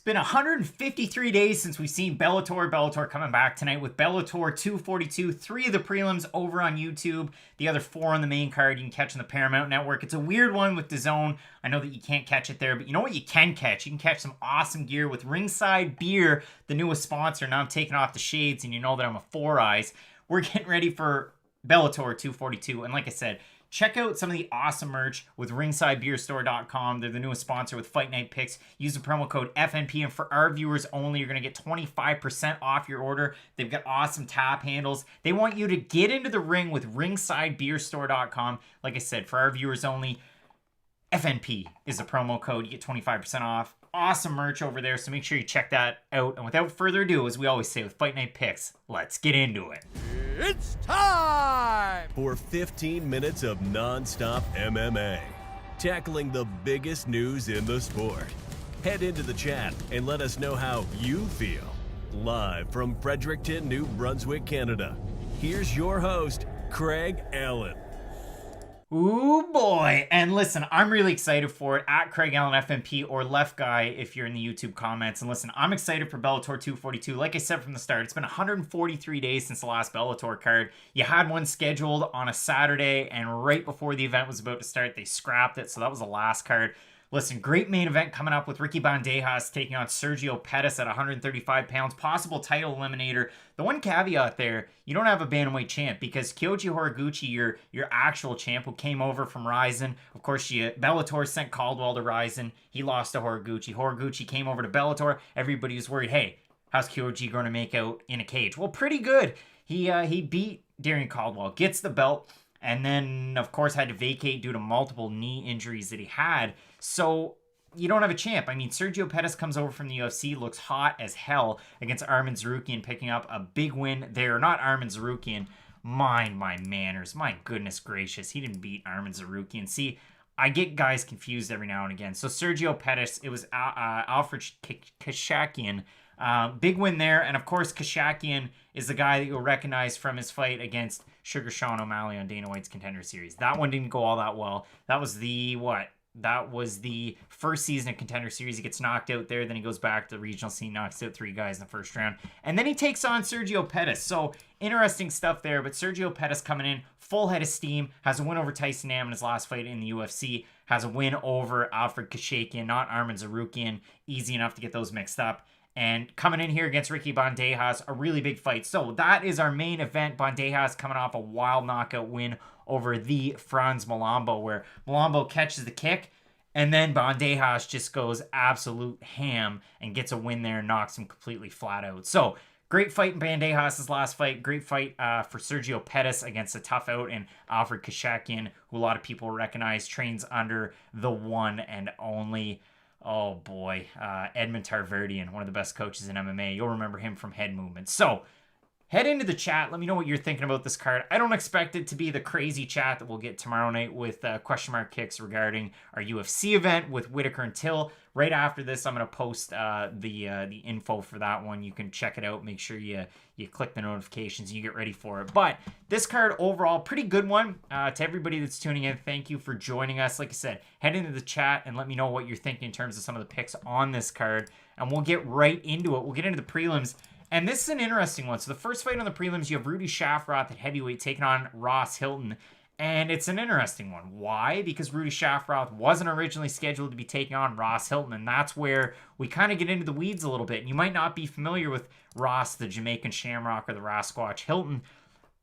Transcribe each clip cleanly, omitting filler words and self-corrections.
Been 153 days since we've seen Bellator coming back tonight with Bellator 242, 3 of the prelims over on YouTube, the other 4 on the main card you can catch on the Paramount Network. It's a weird one with DAZN. I know that you can't catch it there, but you know what you can catch? You can catch some awesome gear with Ringside Beer, the newest sponsor. Now I'm taking off the shades and you know that I'm a Four Eyes. We're getting ready for Bellator 242, and like I said, check out some of the awesome merch with ringsidebeerstore.com. They're the newest sponsor with Fight Night Picks. Use the promo code FNP, and for our viewers only, you're going to get 25% off your order. They've got awesome tap handles. They want you to get into the ring with ringsidebeerstore.com. Like I said, for our viewers only, FNP is the promo code. You get 25% off. Awesome merch over there, so make sure you check that out. And without further ado, as we always say with Fight Night Picks, let's get into it. It's time for 15 minutes of non-stop MMA, tackling the biggest news in the sport. Head into the chat and let us know how you feel. Live from Fredericton, New Brunswick, Canada, here's your host, Craig Allen. Ooh boy, and listen, I'm really excited for it, at Craig Allen FNP or Left Guy if you're in the YouTube comments. And listen, I'm excited for Bellator 242. Like I said from the start, it's been 143 days since the last Bellator card. You had one scheduled on a Saturday, and right before the event was about to start, they scrapped it, so that was the last card. Listen, great main event coming up with Ricky Bandejas taking on Sergio Pettis at 135 pounds. Possible title eliminator. The one caveat there, you don't have a bantamweight champ because Kyoji Horiguchi, your actual champ, who came over from Ryzen. Of course, Bellator sent Caldwell to Ryzen. He lost to Horiguchi. Horiguchi came over to Bellator. Everybody was worried, hey, how's Kyoji going to make out in a cage? Well, pretty good. He beat Darrion Caldwell, gets the belt, and then, of course, had to vacate due to multiple knee injuries that he had. So you don't have a champ. I mean, Sergio Pettis comes over from the UFC, looks hot as hell against Arman Tsarukyan, picking up a big win there. Not Arman Tsarukyan, mind my manners. My goodness gracious, he didn't beat Arman Tsarukyan. See, I get guys confused every now and again. So Sergio Pettis, it was Alfred Kashakian. Big win there. And of course, Kashakian is the guy that you'll recognize from his fight against Sugar Sean O'Malley on Dana White's Contender Series. That one didn't go all that well. That was the first season of Contender Series. He gets knocked out there. Then he goes back to the regional scene, knocks out 3 guys in the first round. And then he takes on Sergio Pettis. So interesting stuff there. But Sergio Pettis coming in full head of steam. Has a win over Tyson Nam in his last fight in the UFC. Has a win over Alfred Kashakian, not Arman Tsarukyan. Easy enough to get those mixed up. And coming in here against Ricky Bandejas, a really big fight. So that is our main event. Bandejas coming off a wild knockout win over the Franz Malambo, where Malambo catches the kick, and then Bandejas just goes absolute ham and gets a win there and knocks him completely flat out. So great fight in Bandejas' last fight. Great fight for Sergio Pettis against a tough out and Alfred Kashakian, who a lot of people recognize, trains under the one and only, oh boy, Edmund Tarverdian, one of the best coaches in MMA. You'll remember him from Head Movement. So head into the chat. Let me know what you're thinking about this card. I don't expect it to be the crazy chat that we'll get tomorrow night with question mark kicks regarding our UFC event with Whitaker and Till. Right after this, I'm going to post the info for that one. You can check it out. Make sure you click the notifications and you get ready for it. But this card overall, pretty good one. To everybody that's tuning in, thank you for joining us. Like I said, head into the chat and let me know what you're thinking in terms of some of the picks on this card. And we'll get right into it. We'll get into the prelims. And this is an interesting one. So the first fight on the prelims, you have Rudy Schaffroth at heavyweight taking on Hylton. And it's an interesting one. Why? Because Rudy Schaffroth wasn't originally scheduled to be taking on Hylton. And that's where we kind of get into the weeds a little bit. And you might not be familiar with Ross, the Jamaican Shamrock, or the Rasquatch Hylton.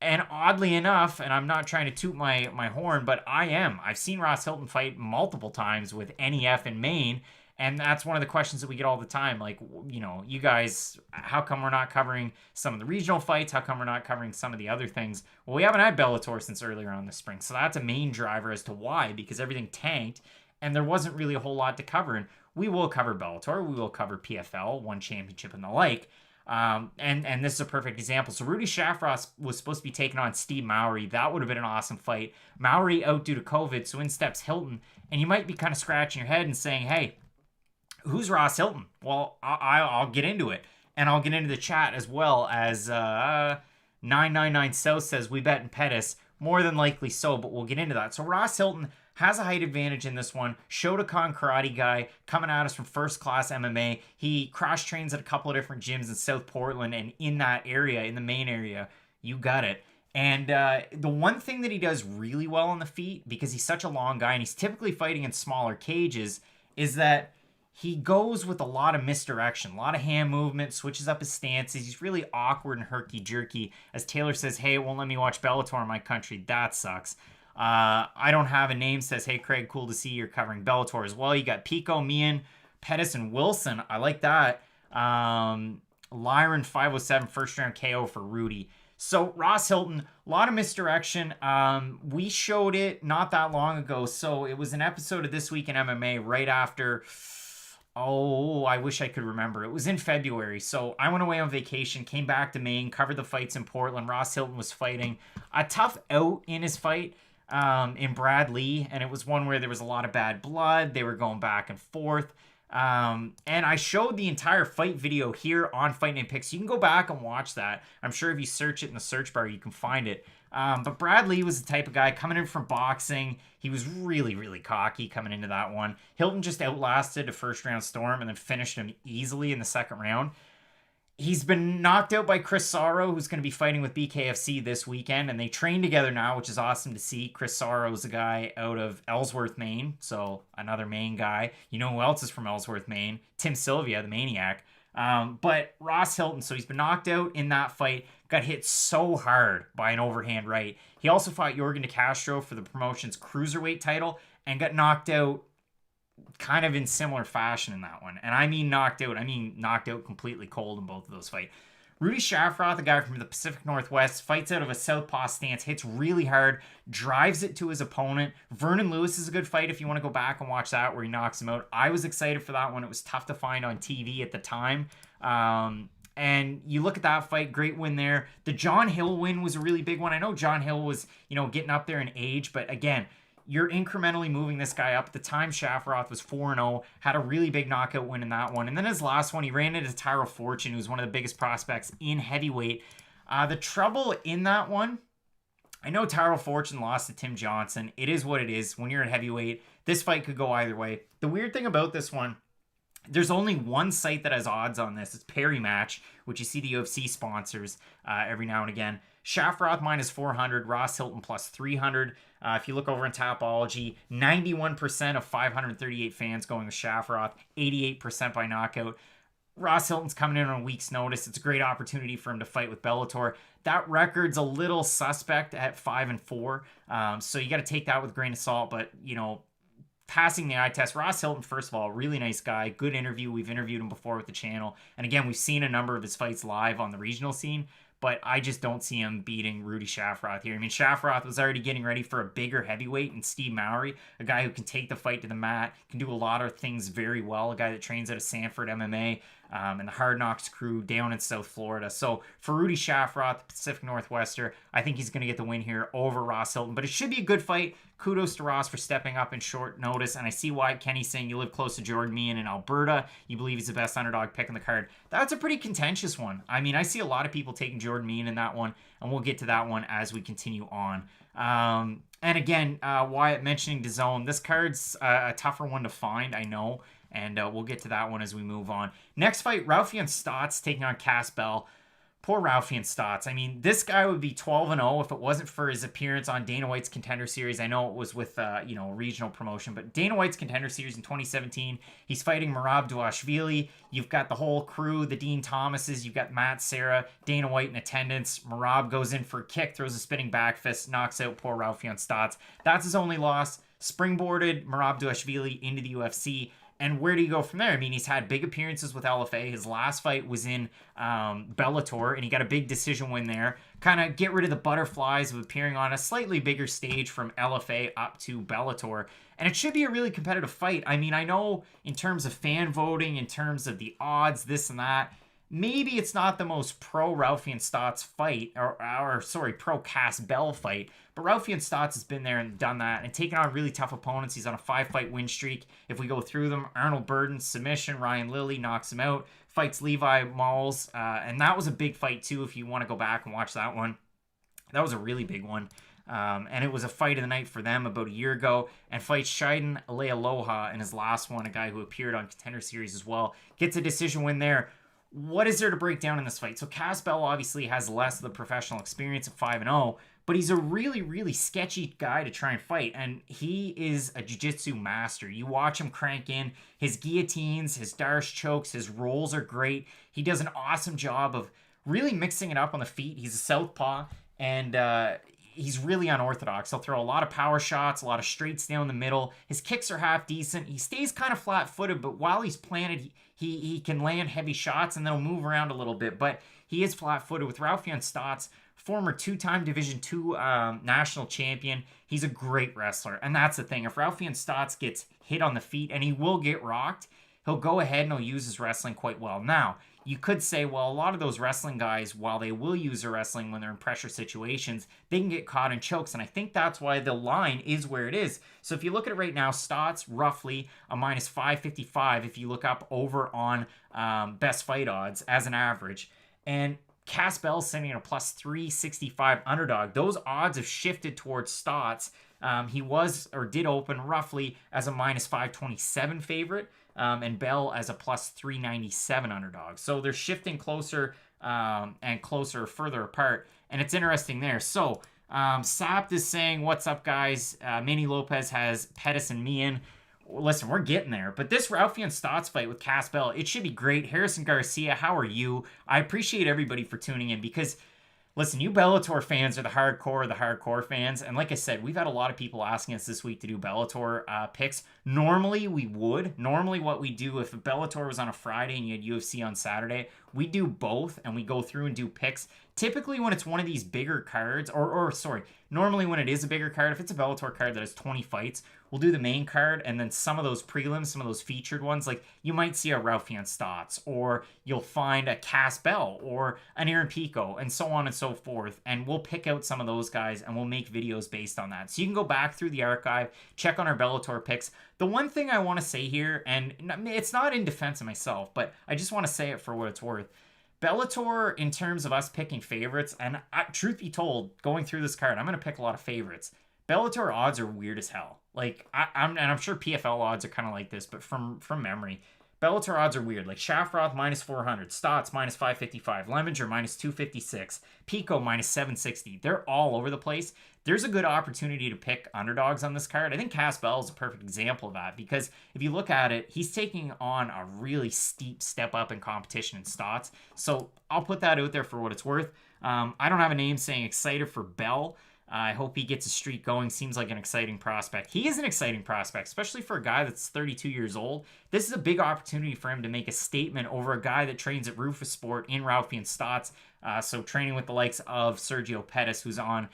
And oddly enough, and I'm not trying to toot my horn, but I am. I've seen Hylton fight multiple times with NEF in Maine. And that's one of the questions that we get all the time. Like, you know, you guys, how come we're not covering some of the regional fights? How come we're not covering some of the other things? Well, we haven't had Bellator since earlier on this spring. So that's a main driver as to why, because everything tanked and there wasn't really a whole lot to cover. And we will cover Bellator. We will cover PFL, One Championship, and the like. And this is a perfect example. So Rudy Schaffroth was supposed to be taking on Steve Mowry. That would have been an awesome fight. Mowry out due to COVID, so in steps Hylton. And you might be kind of scratching your head and saying, hey, who's Hylton? Well, I'll get into it. And I'll get into the chat as well as 999 South says, we bet in Pettis. More than likely so, but we'll get into that. So Hylton has a height advantage in this one. Shotokan karate guy coming at us from First Class MMA. He cross trains at a couple of different gyms in South Portland and in that area, in the main area. You got it. And the one thing that he does really well on the feet, because he's such a long guy and he's typically fighting in smaller cages, is that he goes with a lot of misdirection, a lot of hand movement, switches up his stances. He's really awkward and herky-jerky. As Taylor says, hey, it won't let me watch Bellator in my country. That sucks. I don't have a name, says, hey, Craig, cool to see you're covering Bellator as well. You got Pico, Mian, Pettis, and Wilson. I like that. Lyron, 507, first-round KO for Rudy. So Ross Hylton, a lot of misdirection. We showed it not that long ago. So it was an episode of This Week in MMA right after... Oh, I wish I could remember. It was in February. So I went away on vacation, came back to Maine, covered the fights in Portland. Ross Hylton was fighting a tough out in his fight in Brad Lee. And it was one where there was a lot of bad blood. They were going back and forth. And I showed the entire fight video here on Fight Night Picks. You can go back and watch that. I'm sure if you search it in the search bar, you can find it. But Brad Lee was the type of guy coming in from boxing. He was really, really cocky coming into that one. Hylton just outlasted a first-round storm and then finished him easily in the second round. He's been knocked out by Chris Sorrow, who's going to be fighting with BKFC this weekend, and they train together now, which is awesome to see. Chris Sorrow is a guy out of Ellsworth, Maine, so another Maine guy. You know who else is from Ellsworth, Maine? Tim Sylvia, the Maniac. But Ross Hylton, so he's been knocked out in that fight, got hit so hard by an overhand right. He also fought Jorgen De Castro for the promotion's cruiserweight title and got knocked out kind of in similar fashion in that one. And I mean knocked out. I mean knocked out completely cold in both of those fights. Rudy Schaffroth, a guy from the Pacific Northwest, fights out of a southpaw stance, hits really hard, drives it to his opponent. Vernon Lewis is a good fight if you want to go back and watch that where he knocks him out. I was excited for that one. It was tough to find on TV at the time. And you look at that fight, great win there. The John Hill win was a really big one. I know John Hill was, getting up there in age, but again, you're incrementally moving this guy up. At the time, Schaffroth was 4-0, had a really big knockout win in that one. And then his last one, he ran into Tyro Fortune, who's one of the biggest prospects in heavyweight. The trouble in that one, I know Tyro Fortune lost to Tim Johnson. It is what it is. When you're at heavyweight, this fight could go either way. The weird thing about this one, there's only one site that has odds on this. It's Perry Match, which you see the UFC sponsors every now and again. Schaffroth minus 400, Ross Hylton plus 300. If you look over in Tapology, 91% of 538 fans going with Schaffroth, 88% by knockout. Ross Hylton's coming in on a week's notice. It's a great opportunity for him to fight with Bellator. That record's a little suspect at 5-4. So you got to take that with a grain of salt. But, passing the eye test. Ross Hylton, first of all, really nice guy. Good interview. We've interviewed him before with the channel. And again, we've seen a number of his fights live on the regional scene. But I just don't see him beating Rudy Schaffroth here. I mean, Schaffroth was already getting ready for a bigger heavyweight in Steve Mowry, a guy who can take the fight to the mat, can do a lot of things very well, a guy that trains out of Sanford MMA and the Hard Knocks crew down in South Florida. So for Rudy Schaffroth, Pacific Northwester, I think he's going to get the win here over Ross Hylton. But it should be a good fight. Kudos to Ross for stepping up in short notice. And I see why Kenny's saying you live close to Jordan Meehan in Alberta. You believe he's the best underdog pick on the card. That's a pretty contentious one. I mean, I see a lot of people taking Jordan Meehan in that one, and we'll get to that one as we continue on. And again, Wyatt mentioning DAZN, this card's a tougher one to find, I know, and we'll get to that one as we move on. Next fight, Raufeon Stots taking on Cass Bell. Poor Raufeon Stots. I mean, this guy would be 12-0 if it wasn't for his appearance on Dana White's Contender Series. I know it was with, regional promotion, but Dana White's Contender Series in 2017, he's fighting Merab Dvalishvili. You've got the whole crew, the Dean Thomases. You've got Matt Serra, Dana White in attendance. Merab goes in for a kick, throws a spinning back fist, knocks out poor Raufeon Stots. That's his only loss. Springboarded Merab Dvalishvili into the UFC. And where do you go from there? I mean, he's had big appearances with LFA. His last fight was in Bellator, and he got a big decision win there. Kind of get rid of the butterflies of appearing on a slightly bigger stage from LFA up to Bellator. And it should be a really competitive fight. I mean, I know in terms of fan voting, in terms of the odds, this and that, maybe it's not the most pro Raufeon Stots fight, or pro Cass Bell fight, but Raufeon Stots has been there and done that and taken on really tough opponents. He's on a 5-fight win streak. If we go through them, Arnold Burden, submission, Ryan Lilly knocks him out, fights Levi Malls, and that was a big fight too if you want to go back and watch that one. That was a really big one. And it was a fight of the night for them about a year ago. And fights Shiden Alealoha in his last one, a guy who appeared on Contender Series as well. Gets a decision win there. What is there to break down in this fight? So Cass Bell obviously has less of the professional experience at 5-0, but he's a really, really sketchy guy to try and fight. And he is a jiu-jitsu master. You watch him crank in his guillotines, his Darce chokes, his rolls are great. He does an awesome job of really mixing it up on the feet. He's a southpaw, and he's really unorthodox. He'll throw a lot of power shots, a lot of straights down the middle. His kicks are half decent. He stays kind of flat-footed, but while he's planted, he can land heavy shots, and then he'll move around a little bit. But he is flat-footed. With Raufeon Stots, former two-time Division II national champion, he's a great wrestler. And that's the thing. If Raufeon Stots gets hit on the feet, and he will get rocked, he'll go ahead and he'll use his wrestling quite well. Now, you could say, well, a lot of those wrestling guys, while they will use their wrestling when they're in pressure situations, they can get caught in chokes. And I think that's why the line is where it is. So if you look at it right now, Stots roughly a minus 555 if you look up over on best fight odds as an average. And Cass Bell sitting at a plus 365 underdog. Those odds have shifted towards Stots. He was, or did open roughly as a minus 527 favorite. And Bell as a plus 397 underdog. So they're shifting closer and closer, further apart. And it's interesting there. So Sapt is saying, what's up, guys? Manny Lopez has Pettis and me in. Listen, we're getting there. But this Raufeon Stots fight with Cass Bell, it should be great. Harrison Garcia, how are you? I appreciate everybody for tuning in because, listen, you Bellator fans are the hardcore fans. And like I said, we've had a lot of people asking us this week to do Bellator picks. Normally, we would. Normally, what we do, if Bellator was on a Friday and you had UFC on Saturday, we do both and we go through and do picks. Typically, when it's one of these bigger cards, normally when it is a bigger card, if it's a Bellator card that has 20 fights, we'll do the main card and then some of those prelims, some of those featured ones. Like you might see a Raufeon Stots, or you'll find a Cass Bell or an Aaron Pico, and so on and so forth. And we'll pick out some of those guys and we'll make videos based on that. So you can go back through the archive, check on our Bellator picks. The one thing I want to say here, and it's not in defense of myself, but I just want to say it for what it's worth. Bellator, in terms of us picking favorites, and truth be told, going through this card, I'm going to pick a lot of favorites. Bellator odds are weird as hell. Like, I'm sure PFL odds are kind of like this, but from memory, Bellator odds are weird. Like Schaffroth minus 400, Stots minus 555, Lemminger minus 256, Pico minus 760. They're all over the place. There's a good opportunity to pick underdogs on this card. I think Cass Bell is a perfect example of that because if you look at it, he's taking on a really steep step up in competition in Stots. So I'll put that out there for what it's worth. I don't have a name saying excited for Bell. I hope he gets a streak going. Seems like an exciting prospect. He is an exciting prospect, especially for a guy that's 32 years old. This is a big opportunity for him to make a statement over a guy that trains at Rufus Sport in Raufeon Stots. So training with the likes of Sergio Pettis, who's on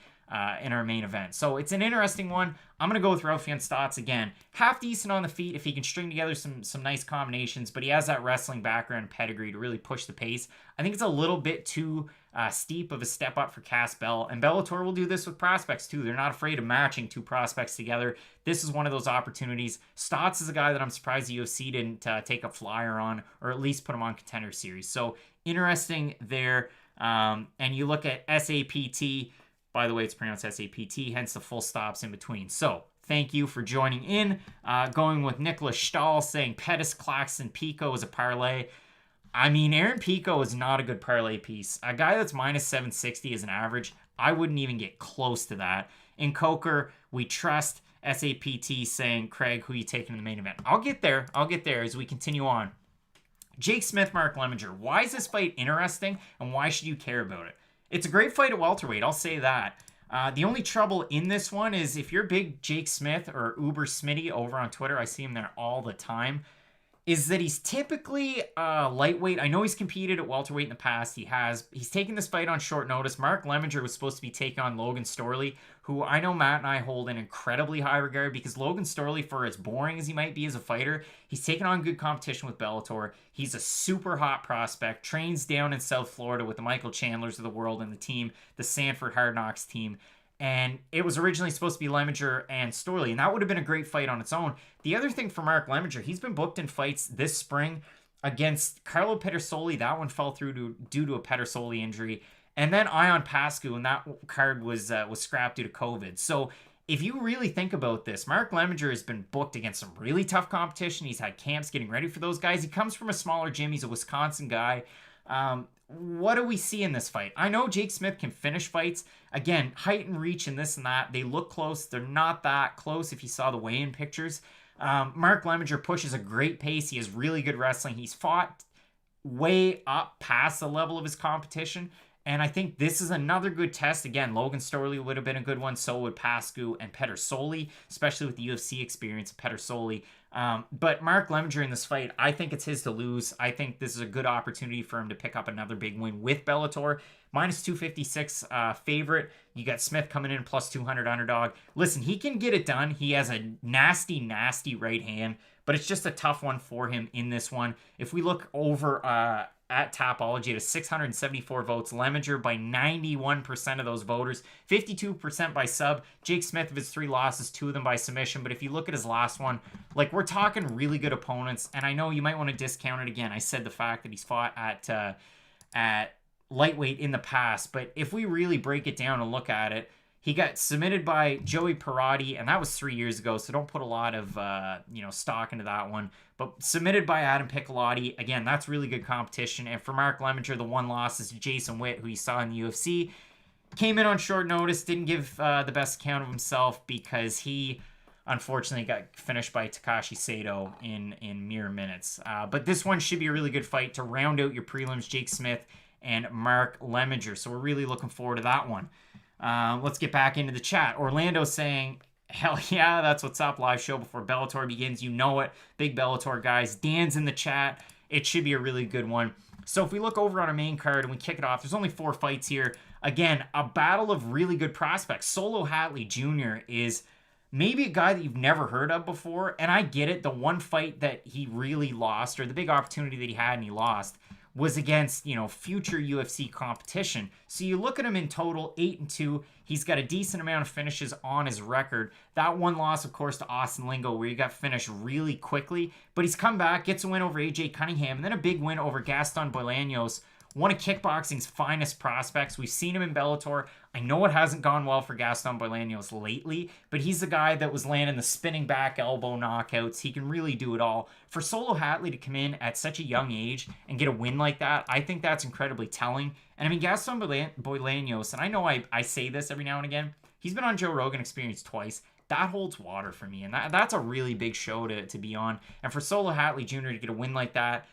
in our main event. So it's an interesting one. I'm going to go with Raufeon Stots again. Half decent on the feet if he can string together some nice combinations, but he has that wrestling background and pedigree to really push the pace. I think it's a little bit too steep of a step up for Cass Bell, and Bellator will do this with prospects too. They're not afraid of matching two prospects together. This is one of those opportunities. Stots is a guy that I'm surprised the UFC didn't take a flyer on, or at least put him on Contender Series. So interesting there. And you look at SAPT. By the way, it's pronounced SAPT, hence the full stops in between. So thank you for joining in. Going with Nicholas Stahl saying Pettis, Claxton, Pico is a parlay. I mean, Aaron Pico is not a good parlay piece. A guy that's minus 760 as an average, I wouldn't even get close to that. In Coker, we trust SAPT saying, Craig, who you taking in the main event? I'll get there as we continue on. Jake Smith, Mark Lemminger. Why is this fight interesting, and why should you care about it? It's a great fight at welterweight, I'll say that. The only trouble in this one is if you're big Jake Smith or Uber Smitty over on Twitter, I see him there all the time, is that he's typically lightweight. I know he's competed at welterweight in the past. He's taken this fight on short notice. Mark Lemminger was supposed to be taking on Logan Storley, who I know Matt and I hold in incredibly high regard because Logan Storley, for as boring as he might be as a fighter, he's taken on good competition with Bellator. He's a super hot prospect, trains down in South Florida with the Michael Chandlers of the world and the team, the Sanford Hard Knocks team. And it was originally supposed to be Lemminger and Storley, and that would have been a great fight on its own. The other thing for Mark Lemminger, he's been booked in fights this spring against Carlo Pedersoli. That one fell through due to a Pedersoli injury. And then Ion Pascu, and that card was scrapped due to COVID. So if you really think about this, Mark Lemminger has been booked against some really tough competition. He's had camps getting ready for those guys. He comes from a smaller gym. He's a Wisconsin guy. What do we see in this fight? I know Jake Smith can finish fights. Again, height and reach and this and that. They look close. They're not that close if you saw the weigh-in pictures. Mark Lemminger pushes a great pace. He has really good wrestling. He's fought way up past the level of his competition. And I think this is another good test. Again, Logan Storley would have been a good one. So would Pascu and Pedersoli, especially with the UFC experience of Pedersoli. But Mark Lemminger in this fight, I think it's his to lose. I think this is a good opportunity for him to pick up another big win with Bellator. Minus 256 favorite. You got Smith coming in plus 200 underdog. Listen, he can get it done. He has a nasty, nasty right hand, but it's just a tough one for him in this one. If we look over at Tapology, it has 674 votes. Lemminger by 91% of those voters, 52% by sub. Jake Smith, of his 3 losses, 2 of them by submission. But if you look at his last one, like, we're talking really good opponents. And I know you might want to discount it again. I said the fact that he's fought at lightweight in the past, but if we really break it down and look at it, he got submitted by Joey Parati, and that was 3 years ago, so don't put a lot of stock into that one. But submitted by Adam Piccolotti, again, that's really good competition. And for Mark Lemminger, the 1 loss is Jason Witt, who you saw in the UFC. Came in on short notice, didn't give the best account of himself because he unfortunately got finished by Takashi Sato in mere minutes. But this one should be a really good fight to round out your prelims, Jake Smith and Mark Lemminger. So we're really looking forward to that one. Let's get back into the chat. Orlando saying, hell yeah, that's what's up. Live show before Bellator begins. You know it. Big Bellator guys. Dan's in the chat. It should be a really good one. So if we look over on our main card and we kick it off, there's only 4 fights here. Again, a battle of really good prospects. Solo Hatley Jr. is maybe a guy that you've never heard of before. And I get it. The one fight that he really lost, or the big opportunity that he had and he lost, was against, future UFC competition. So you look at him in total, 8-2. He's got a decent amount of finishes on his record. That one loss, of course, to Austin Lingo, where he got finished really quickly. But he's come back, gets a win over AJ Cunningham, and then a big win over Gaston Bolaños, one of kickboxing's finest prospects. We've seen him in Bellator. I know it hasn't gone well for Gaston Bolaños lately, but he's the guy that was landing the spinning back elbow knockouts. He can really do it all. For Solo Hatley to come in at such a young age and get a win like that, I think that's incredibly telling. And I mean, Gaston Bolaños, and I know I say this every now and again, he's been on Joe Rogan Experience twice. That holds water for me, and that's a really big show to be on. And for Solo Hatley Jr. to get a win like that,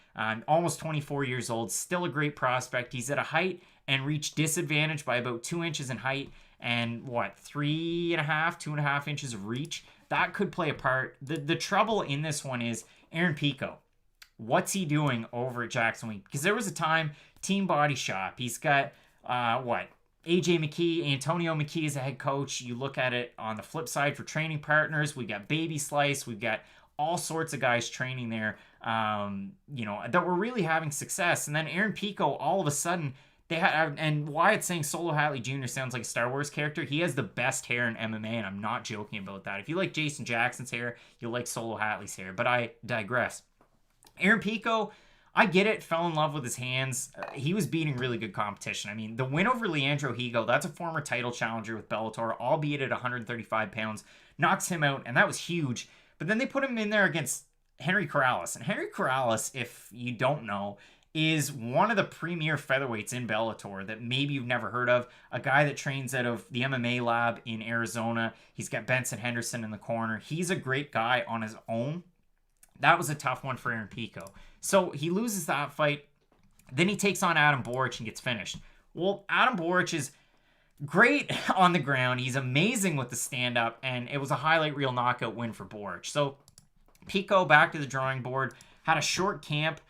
almost 24 years old, still a great prospect. He's at a height and reach disadvantage by about 2 inches in height and 2.5 inches of reach. That could play a part. The trouble in this one is Aaron Pico. What's he doing over at Jackson Wink? Because there was a time, Team Body Shop, he's got AJ McKee, Antonio McKee is a head coach. You look at it on the flip side for training partners. We got Baby Slice. We've got all sorts of guys training there, that were really having success. And then Aaron Pico, all of a sudden, they had, and Wyatt saying Solo Hatley Jr. sounds like a Star Wars character. He has the best hair in MMA, and I'm not joking about that. If you like Jason Jackson's hair, you'll like Solo Hatley's hair. But I digress. Aaron Pico, I get it, fell in love with his hands. He was beating really good competition. I mean, the win over Leandro Higo, that's a former title challenger with Bellator, albeit at 135 pounds, knocks him out, and that was huge. But then they put him in there against Henry Corrales. And Henry Corrales, if you don't know, is one of the premier featherweights in Bellator that maybe you've never heard of. A guy that trains out of the MMA lab in Arizona. He's got Benson Henderson in the corner. He's a great guy on his own. That was a tough one for Aaron Pico. So he loses that fight. Then he takes on Adam Boric and gets finished. Well, Adam Boric is great on the ground. He's amazing with the stand-up, and it was a highlight reel knockout win for Boric. So Pico back to the drawing board, had a short camp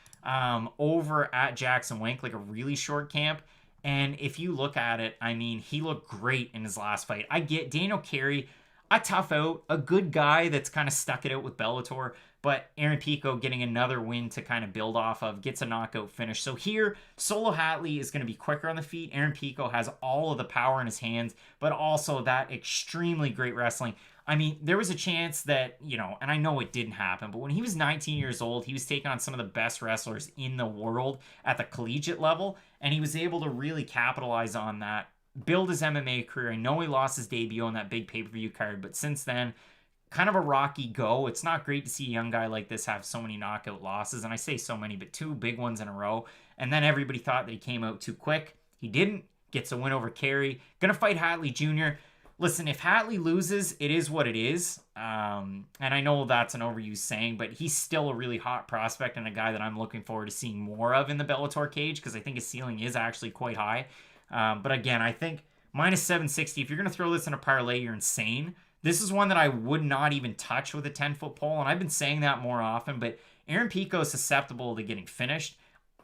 over at Jackson Wink, like a really short camp. And if you look at it, I mean, he looked great in his last fight. I get Daniel Carey, a tough out, a good guy that's kind of stuck it out with Bellator, but Aaron Pico getting another win to kind of build off of, gets a knockout finish. So here, Solo Hatley is going to be quicker on the feet. Aaron Pico has all of the power in his hands, but also that extremely great wrestling. I mean, there was a chance that, and I know it didn't happen, but when he was 19 years old, he was taking on some of the best wrestlers in the world at the collegiate level, and he was able to really capitalize on that, build his MMA career. I know he lost his debut on that big pay-per-view card, but since then, kind of a rocky go. It's not great to see a young guy like this have so many knockout losses, and I say so many, but 2 big ones in a row. And then everybody thought that he came out too quick. He didn't. Gets a win over Carey. Gonna fight Hatley Jr. Listen, if Hatley loses, it is what it is. And I know that's an overused saying, but he's still a really hot prospect and a guy that I'm looking forward to seeing more of in the Bellator cage, because I think his ceiling is actually quite high. But again, I think minus 760, if you're going to throw this in a parlay, you're insane. This is one that I would not even touch with a 10-foot pole, and I've been saying that more often, but Aaron Pico is susceptible to getting finished.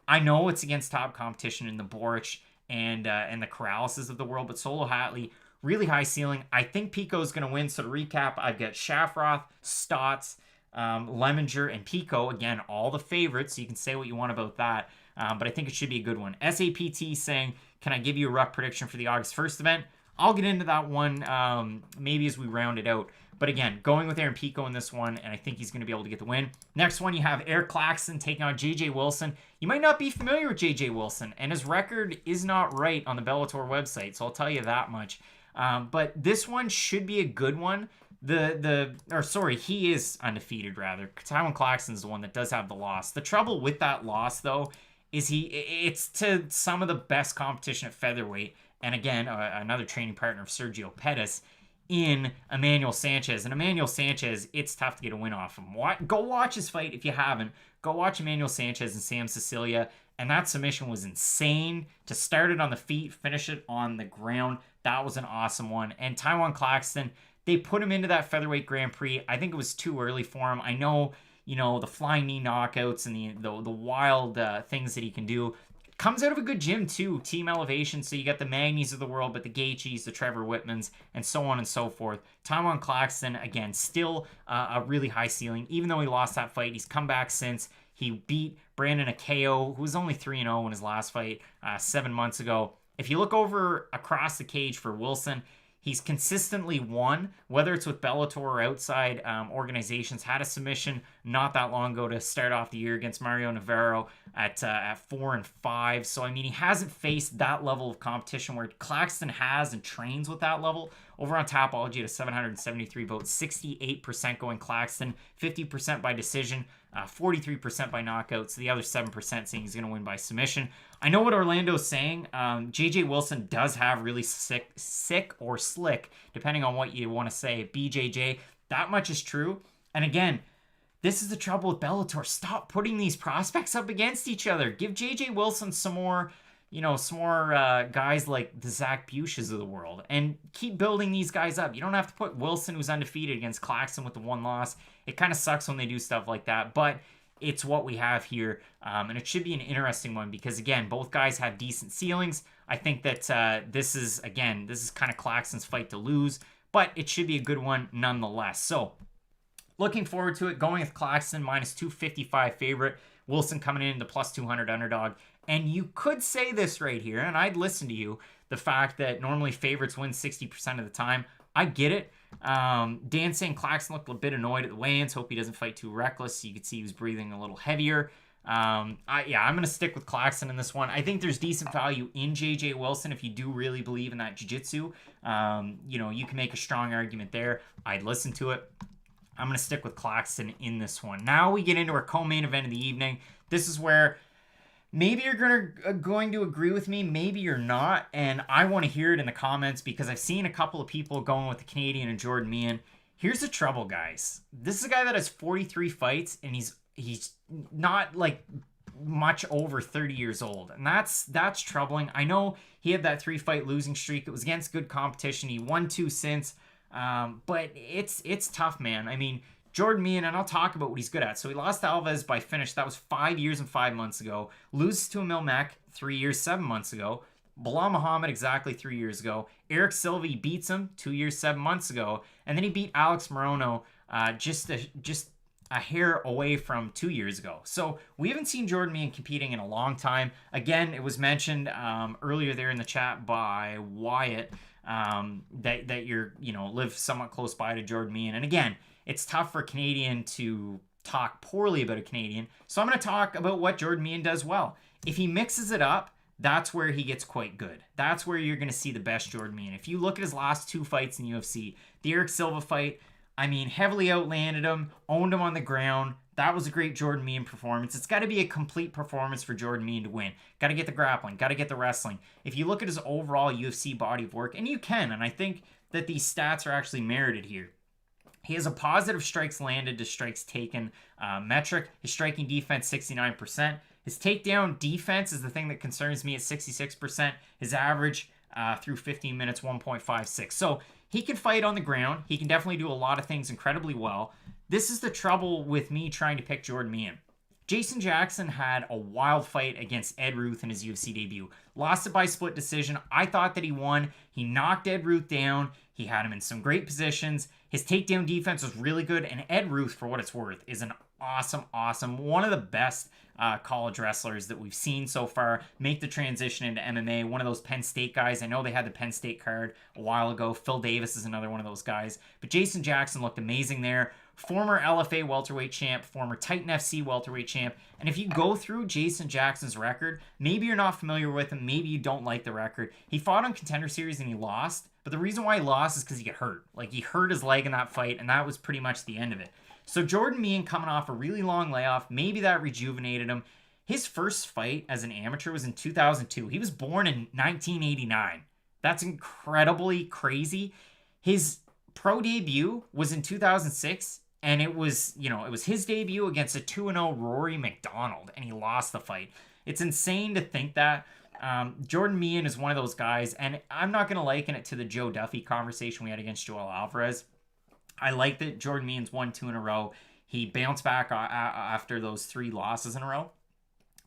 I know it's against top competition in the Boric and the Corrales of the world, but Solo Hatley, really high ceiling. I think Pico is going to win. So to recap, I've got Schaffroth, Stots, Lemminger, and Pico. Again, all the favorites, so you can say what you want about that. But I think it should be a good one. SAPT saying, can I give you a rough prediction for the August 1st event? I'll get into that one maybe as we round it out. But again, going with Aaron Pico in this one, and I think he's going to be able to get the win. Next one, you have Eric Claxton taking on JJ Wilson. You might not be familiar with JJ Wilson, and his record is not right on the Bellator website, so I'll tell you that much. But this one should be a good one. He is undefeated, rather. Tywan Claxton is the one that does have the loss. The trouble with that loss, though, is it's to some of the best competition at featherweight. And again, another training partner of Sergio, Pettis, in Emmanuel Sanchez. And Emmanuel Sanchez, it's tough to get a win off him. Go watch his fight if you haven't. Go watch Emmanuel Sanchez and Sam Cecilia. And that submission was insane. To start it on the feet, finish it on the ground. That was an awesome one. And Tywan Claxton, they put him into that featherweight Grand Prix. I think it was too early for him. I know, the flying knee knockouts and the wild things that he can do. Comes out of a good gym, too. Team Elevation. So you got the Magnies of the world, but the Gaethjes, the Trevor Whitmans, and so on and so forth. Tywan Claxton, again, still a really high ceiling. Even though he lost that fight, he's come back since. He beat Brandon Akeo, who was only 3-0 in his last fight 7 months ago. If you look over across the cage for Wilson, he's consistently won, whether it's with Bellator or outside organizations. Had a submission not that long ago to start off the year against Mario Navarro at 4-5. So, I mean, he hasn't faced that level of competition where Claxton has and trains with that level. Over on Tapology at a 773 votes, 68% going Claxton, 50% by decision, 43% by knockout. So the other 7% saying he's going to win by submission. I know what Orlando's saying. JJ Wilson does have really sick or slick, depending on what you want to say, BJJ. That much is true. And again, this is the trouble with Bellator. Stop putting these prospects up against each other. Give JJ Wilson some more guys like the Zach Buches of the world, and keep building these guys up. You don't have to put Wilson, who's undefeated, against Claxton with the one loss. It kind of sucks when they do stuff like that, but it's what we have here, and it should be an interesting one because, again, both guys have decent ceilings. I think that this is kind of Claxton's fight to lose, but it should be a good one nonetheless. So, looking forward to it. Going with Claxton, minus 255 favorite. Wilson coming in the plus 200 underdog. And you could say this right here, and I'd listen to you, the fact that normally favorites win 60% of the time. I get it. Dan saying Claxton looked a bit annoyed at the weigh-ins. Hope he doesn't fight too reckless. You could see he was breathing a little heavier. I'm going to stick with Claxton in this one. I think there's decent value in JJ Wilson if you do really believe in that jiu-jitsu. You can make a strong argument there. I'd listen to it. I'm going to stick with Claxton in this one. Now we get into our co-main event of the evening. This is where maybe you're going to agree with me, maybe you're not, and I want to hear it in the comments because I've seen a couple of people going with the Canadian and Jordan Meehan. Here's the trouble, guys. This is a guy that has 43 fights, and he's not like much over 30 years old, and that's troubling. I know he had that 3-fight losing streak. It was against good competition. He won 2 since. But it's tough, man. I mean, Jordan Meehan, and I'll talk about what he's good at. So he lost to Alves by finish. That was 5 years and 5 months ago. Loses to Emil Mek 3 years, 7 months ago. Bilal Muhammad exactly 3 years ago. Eric Silva, he beats him 2 years, 7 months ago. And then he beat Alex Morono just a hair away from 2 years ago. So we haven't seen Jordan Meehan competing in a long time. Again, it was mentioned earlier there in the chat by Wyatt. that you're, live somewhat close by to Jordan Meehan. And again, it's tough for a Canadian to talk poorly about a Canadian. So I'm going to talk about what Jordan Meehan does well. If he mixes it up, that's where he gets quite good. That's where you're going to see the best Jordan Meehan. If you look at his last 2 fights in UFC, the Eric Silva fight, heavily outlanded him, owned him on the ground. That was a great Jordan Meehan performance. It's got to be a complete performance for Jordan Meehan to win. Got to get the grappling, got to get the wrestling. If you look at his overall UFC body of work, and you can, and I think that these stats are actually merited here. He has a positive strikes landed to strikes taken metric. His striking defense, 69%. His takedown defense is the thing that concerns me at 66%. His average through 15 minutes, 1.56. So he can fight on the ground. He can definitely do a lot of things incredibly well. This is the trouble with me trying to pick Jordan Meehan. Jason Jackson had a wild fight against Ed Ruth in his UFC debut. Lost it by split decision. I thought that he won. He knocked Ed Ruth down. He had him in some great positions. His takedown defense was really good. And Ed Ruth, for what it's worth, is an awesome, one of the best college wrestlers that we've seen so far make the transition into MMA. One of those Penn State guys. I know they had the Penn State card a while ago. Phil Davis is another one of those guys. But Jason Jackson looked amazing there. Former LFA welterweight champ, former Titan FC welterweight champ. And if you go through Jason Jackson's record, maybe you're not familiar with him, maybe you don't like the record. He fought on Contender Series and he lost. But the reason why he lost is because he got hurt. Like, he hurt his leg in that fight, and that was pretty much the end of it. So Jordan Meehan coming off a really long layoff, maybe that rejuvenated him. His first fight as an amateur was in 2002. He was born in 1989. That's incredibly crazy. His pro debut was in 2006, and it was his debut against a 2-0 Rory McDonald, and he lost the fight. It's insane to think that. Jordan Meehan is one of those guys, and I'm not going to liken it to the Joe Duffy conversation we had against Joel Alvarez. I like that Jordan Meehan's won 2 in a row. He bounced back after those 3 losses in a row.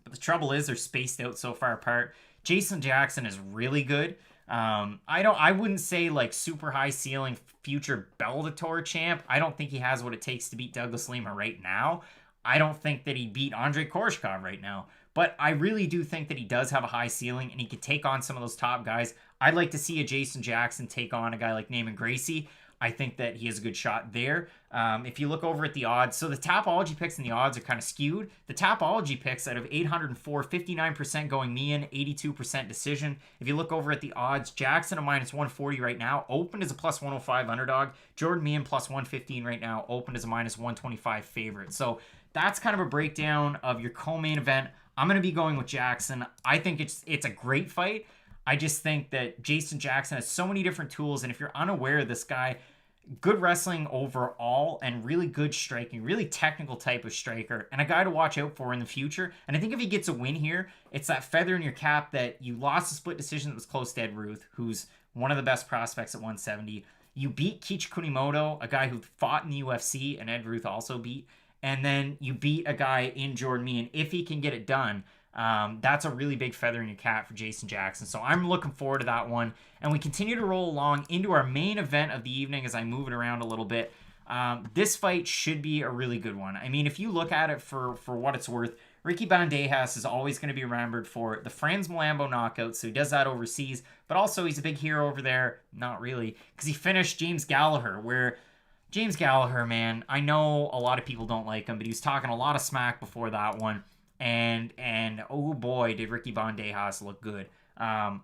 But the trouble is they're spaced out so far apart. Jason Jackson is really good. I wouldn't say like super high ceiling future Bellator champ. I don't think he has what it takes to beat Douglas Lima right now. I don't think that he beat Andrei Koreshkov right now. But I really do think that he does have a high ceiling and he could take on some of those top guys. I'd like to see a Jason Jackson take on a guy like Naaman Gracie. I think that he has a good shot there. If you look over at the odds, so the Tapology picks and the odds are kind of skewed. The Tapology picks out of 804, 59% going Meehan, 82% decision. If you look over at the odds, Jackson a minus 140 right now, opened as a plus 105 underdog. Jordan Meehan plus 115 right now, opened as a minus 125 favorite. So that's kind of a breakdown of your co-main event. I'm going to be going with Jackson. I think it's a great fight. I just think that Jason Jackson has so many different tools, and if you're unaware of this guy, good wrestling overall and really good striking, really technical type of striker, and a guy to watch out for in the future. And I think if he gets a win here, it's that feather in your cap that you lost a split decision that was close to Ed Ruth, who's one of the best prospects at 170. You beat Kiichi Kunimoto, a guy who fought in the UFC, and Ed Ruth also beat. And then you beat a guy in Jordan Meehan. If he can get it done, that's a really big feather in your cap for Jason Jackson. So I'm looking forward to that one. And we continue to roll along into our main event of the evening as I move it around a little bit. This fight should be a really good one. I mean, if you look at it for what it's worth, Ricky Bandejas is always going to be remembered for the Franz Malambo knockout. So he does that overseas. But also he's a big hero over there. Not really. Because he finished James Gallagher, where James Gallagher, man, I know a lot of people don't like him, but he was talking a lot of smack before that one. And oh boy, did Ricky Bandejas look good. I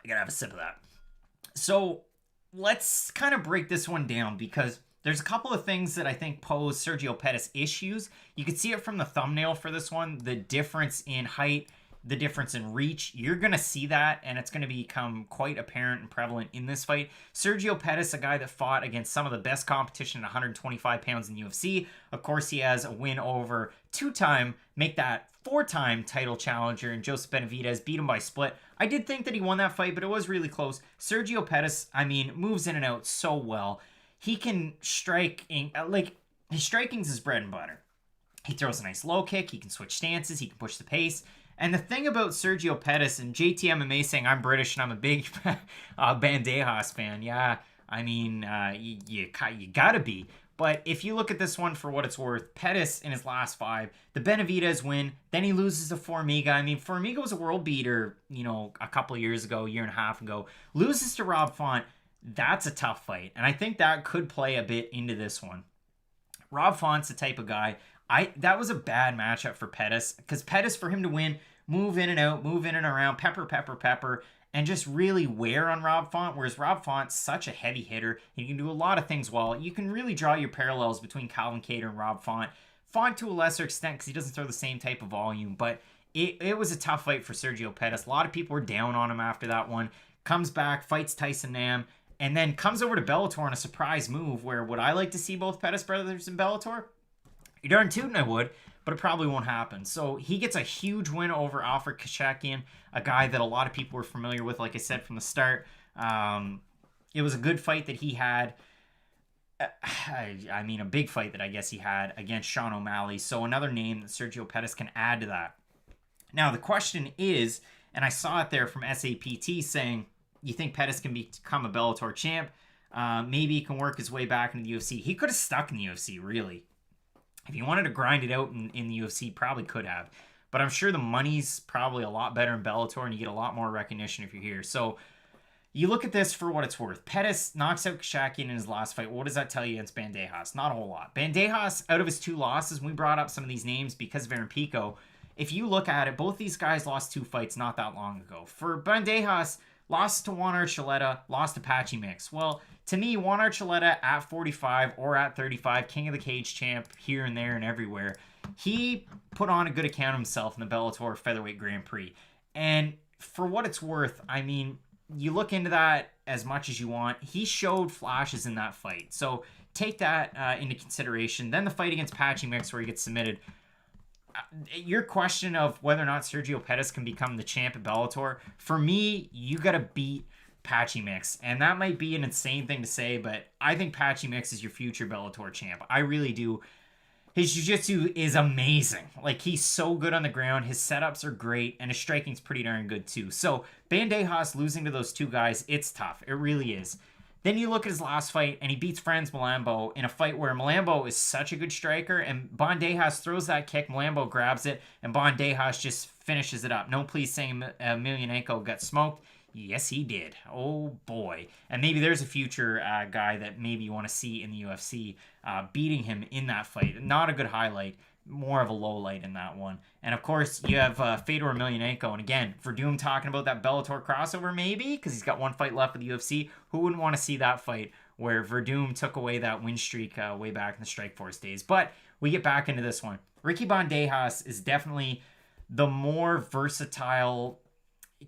gotta have a sip of that. So let's kind of break this one down because there's a couple of things that I think pose Sergio Pettis issues. You can see it from the thumbnail for this one, the difference in height, the difference in reach. You're going to see that, and it's going to become quite apparent and prevalent in this fight. Sergio Pettis, a guy that fought against some of the best competition at 125 pounds in UFC. Of course, he has a win over 2-time, make that 4-time title challenger, and Joseph Benavidez beat him by split. I did think that he won that fight, but it was really close. Sergio Pettis, I mean, moves in and out so well. He can strike, like, his striking's his bread and butter. He throws a nice low kick. He can switch stances. He can push the pace. And the thing about Sergio Pettis, and JTMMA saying I'm British and I'm a big Bandejas fan. Yeah, I mean, you gotta be. But if you look at this one for what it's worth, Pettis in his last 5, the Benavidez win, then he loses to Formiga. I mean, Formiga was a world beater, a couple of years ago, year and a half ago. Loses to Rob Font. That's a tough fight. And I think that could play a bit into this one. Rob Font's the type of guy. That was a bad matchup for Pettis, because Pettis, for him to win, move in and out, move in and around, pepper, and just really wear on Rob Font, whereas Rob Font's such a heavy hitter. He can do a lot of things well. You can really draw your parallels between Calvin Kattar and Rob Font. Font to a lesser extent because he doesn't throw the same type of volume, but it was a tough fight for Sergio Pettis. A lot of people were down on him after that one. Comes back, fights Tyson Nam, and then comes over to Bellator on a surprise move where would I like to see both Pettis brothers in Bellator? You're darn tootin' I would, but it probably won't happen. So he gets a huge win over Alfred Kashakian, a guy that a lot of people were familiar with, like I said from the start. It was a good fight that he had. I mean, a big fight that I guess he had against Sean O'Malley. So another name that Sergio Pettis can add to that. Now, the question is, and I saw it there from SAPT saying, you think Pettis can become a Bellator champ? Maybe he can work his way back into the UFC. He could have stuck in the UFC, really. If he wanted to grind it out in the UFC, probably could have. But I'm sure the money's probably a lot better in Bellator, and you get a lot more recognition if you're here. So you look at this for what it's worth. Pettis knocks out Kashakian in his last fight. What does that tell you against Bandejas? Not a whole lot. Bandejas, out of his 2 losses, we brought up some of these names because of Aaron Pico. If you look at it, both these guys lost 2 fights not that long ago. For Bandejas, lost to Juan Archuleta, lost to Patchy Mix. Well, to me, Juan Archuleta at 45 or at 35, king of the cage champ here and there and everywhere, he put on a good account of himself in the Bellator Featherweight Grand Prix. And for what it's worth, I mean, you look into that as much as you want. He showed flashes in that fight. So take that into consideration. Then the fight against Patchy Mix where he gets submitted. Your question of whether or not Sergio Pettis can become the champ at Bellator, for me, you got to beat Patchy Mix. And that might be an insane thing to say, but I think Patchy Mix is your future Bellator champ. I really do. His jiu-jitsu is amazing. Like, he's so good on the ground. His setups are great, and his striking's pretty darn good too. So, Bandejas losing to those 2 guys, it's tough. It really is. Then you look at his last fight, and he beats Franz Malambo in a fight where Malambo is such a good striker, and Bandejas throws that kick, Malambo grabs it, and Bandejas just finishes it up. No, please saying Emelianenko got smoked. Yes, he did. Oh, boy. And maybe there's a future guy that maybe you want to see in the UFC beating him in that fight. Not a good highlight. More of a low light in that one. And, of course, you have Fedor Emelianenko. And, again, Verdum talking about that Bellator crossover maybe because he's got 1 fight left with the UFC. Who wouldn't want to see that fight where Verdum took away that win streak way back in the Strikeforce days? But we get back into this one. Ricky Bandejas is definitely the more versatile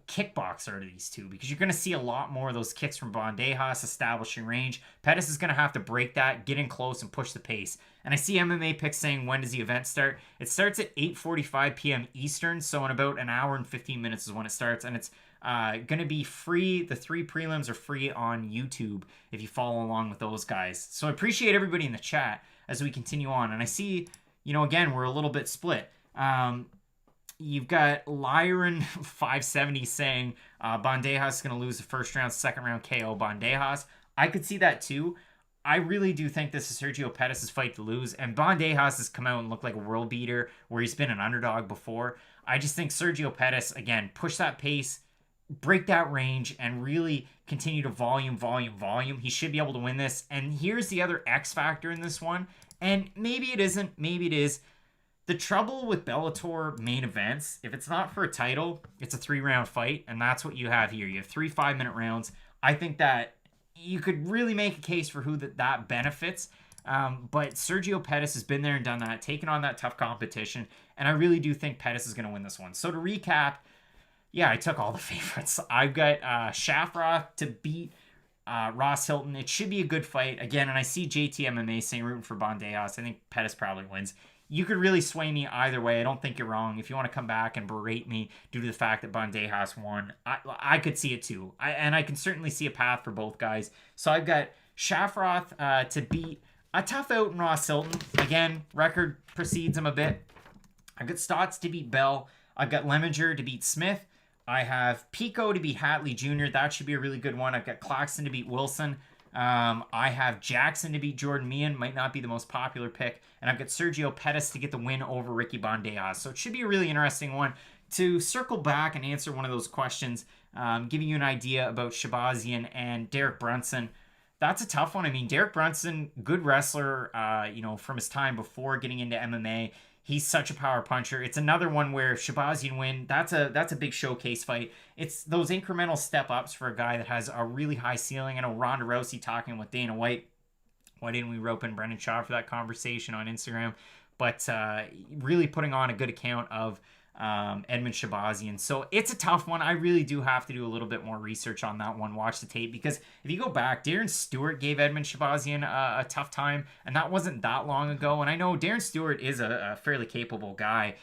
kickboxer to these 2 because you're going to see a lot more of those kicks from Bandejas establishing range. Pettis is going to have to break that, get in close, and push the pace. And I see MMA picks saying, when does the event start? It starts at 8:45 p.m. Eastern, so in about an hour and 15 minutes is when it starts, and it's going to be free. The 3 prelims are free on YouTube if you follow along with those guys. So I appreciate everybody in the chat as we continue on. And I see, again, we're a little bit split. You've got Lyron 570 saying Bandejas is going to lose the first round, second round KO Bandejas. I could see that too. I really do think this is Sergio Pettis' fight to lose. And Bandejas has come out and looked like a world beater where he's been an underdog before. I just think Sergio Pettis, again, push that pace, break that range, and really continue to volume. He should be able to win this. And here's the other X factor in this one. And maybe it isn't, maybe it is. The trouble with Bellator main events, if it's not for a title, it's a 3-round fight, and that's what you have here. You have 3 5-minute rounds. I think that you could really make a case for who that benefits, but Sergio Pettis has been there and done that, taken on that tough competition, and I really do think Pettis is going to win this one. So to recap, yeah, I took all the favorites. I've got Schaffroth to beat Ross Hylton. It should be a good fight. Again, and I see JT MMA saying rooting for Bandejas. I think Pettis probably wins. You could really sway me either way. I don't think you're wrong. If you want to come back and berate me due to the fact that Bandejas won, I could see it too. And I can certainly see a path for both guys. So I've got Schaffroth to beat a tough out in Ross Hylton. Again, record precedes him a bit. I've got Stots to beat Bell. I've got Lemminger to beat Smith. I have Pico to beat Hatley Jr. That should be a really good one. I've got Claxton to beat Wilson. I have Jackson to beat Jordan Meehan, might not be the most popular pick, and I've got Sergio Pettis to get the win over Ricky Bandejas. So it should be a really interesting one. To circle back and answer one of those questions, giving you an idea about Shabazian and Derek Brunson. That's a tough one. I mean, Derek Brunson, good wrestler, from his time before getting into MMA. He's such a power puncher. It's another one where Shabazian win. That's a big showcase fight. It's those incremental step ups for a guy that has a really high ceiling. I know Ronda Rousey talking with Dana White. Why didn't we rope in Brendan Shaw for that conversation on Instagram? But really putting on a good account of Edmund Shabazian. So it's a tough one. I really do have to do a little bit more research on that one, watch the tape, because if you go back, Darren Stewart gave Edmund Shabazian a tough time, and that wasn't that long ago. And I know Darren Stewart is a fairly capable guy.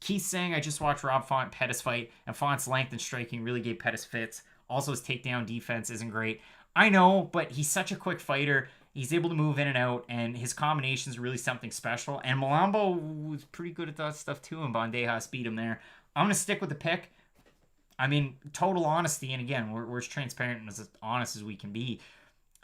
Keith saying, I just watched Rob Font Pettis fight, and Font's length and striking really gave Pettis fits. Also, his takedown defense isn't great. I know, but he's such a quick fighter. He's able to move in and out, and his combinations are really something special. And Malambo was pretty good at that stuff too, and Bandejas beat him there. I'm going to stick with the pick. I mean, total honesty, and again, we're as transparent and as honest as we can be.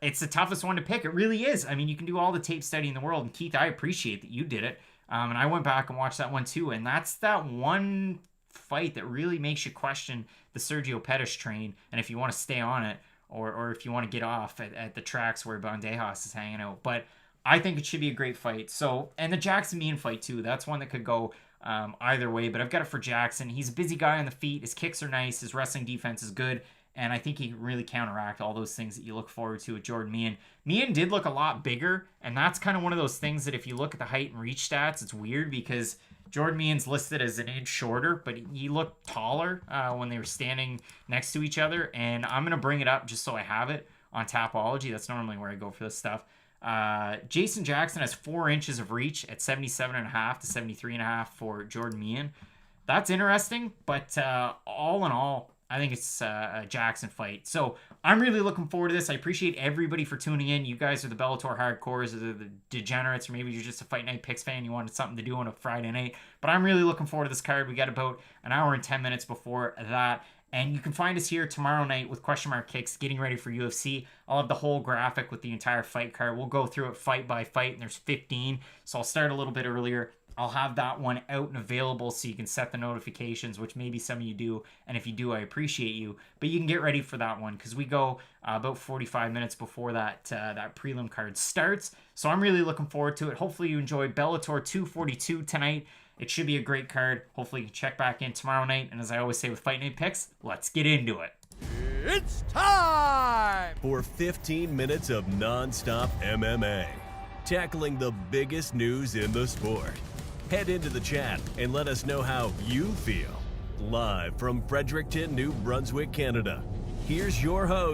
It's the toughest one to pick. It really is. I mean, you can do all the tape study in the world, and Keith, I appreciate that you did it. And I went back and watched that one too, and that's that one fight that really makes you question the Sergio Pettis train, and if you want to stay on it, or if you want to get off at the tracks where Bandejas is hanging out. But I think it should be a great fight. So, and the Jackson Meehan fight too. That's one that could go either way, but I've got it for Jackson. He's a busy guy on the feet. His kicks are nice. His wrestling defense is good. And I think he can really counteract all those things that you look forward to with Jordan Meehan. Meehan did look a lot bigger, and that's kind of one of those things that if you look at the height and reach stats, it's weird because Jordan Meehan's listed as an inch shorter, but he looked taller when they were standing next to each other. And I'm going to bring it up just so I have it on Tapology. That's normally where I go for this stuff. Jason Jackson has 4 inches of reach at 77.5 to 73.5 for Jordan Meehan. That's interesting, but all in all, I think it's a Jackson fight. So I'm really looking forward to this. I appreciate everybody for tuning in. You guys are the Bellator hardcores, or the degenerates, or maybe you're just a Fight Night Picks fan. You wanted something to do on a Friday night. But I'm really looking forward to this card. We got about an hour and 10 minutes before that. And you can find us here tomorrow night with Question Mark Kicks, getting ready for UFC. I'll have the whole graphic with the entire fight card. We'll go through it fight by fight, and there's 15. So I'll start a little bit earlier. I'll have that one out and available so you can set the notifications, which maybe some of you do. And if you do, I appreciate you. But you can get ready for that one because we go about 45 minutes before that prelim card starts. So I'm really looking forward to it. Hopefully you enjoy Bellator 242 tonight. It should be a great card. Hopefully you can check back in tomorrow night. And as I always say with Fight Night Picks, let's get into it. It's time For 15 minutes of non-stop MMA, tackling the biggest news in the sport. Head into the chat and let us know how you feel. Live from Fredericton, New Brunswick, Canada, here's your host,